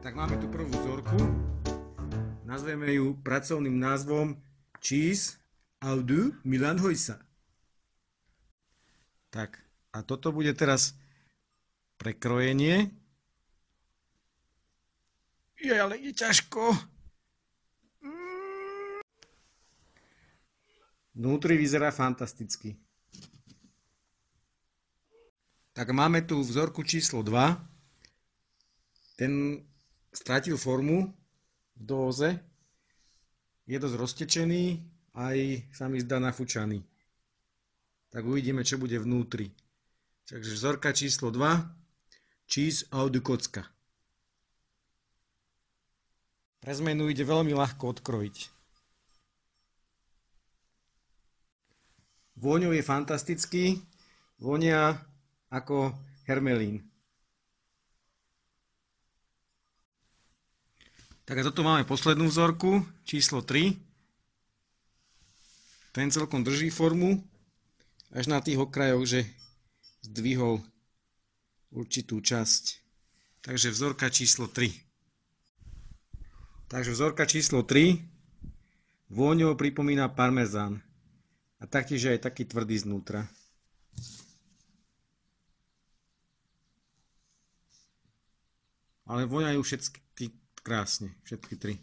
Tak máme tu prvú vzorku. Nazveme ju pracovným názvom Cheese au du Milan Hojsa. Tak, a toto bude teraz prekrojenie. Ale je ťažko. Vnútri vyzerá fantasticky. Tak máme tu vzorku číslo 2. Ten stratil formu v dóze. Je dosť roztečený, aj sa mi zdá nafúčaný. Tak uvidíme, čo bude vnútri. Takže vzorka číslo 2. Cheese au du kocka. Pre zmenu ide veľmi ľahko odkrojiť. Vôňou je fantastický. Vonia ako hermelín. Tak a toto máme poslednú vzorku, číslo 3. Ten celkom drží formu, až na tých okrajoch, že zdvihol určitú časť. Takže vzorka číslo 3. Takže vzorka číslo 3 vôňou pripomína parmezán. A taktiež aj taký tvrdý znútra. Ale voňajú všetky krásne, všetky tri.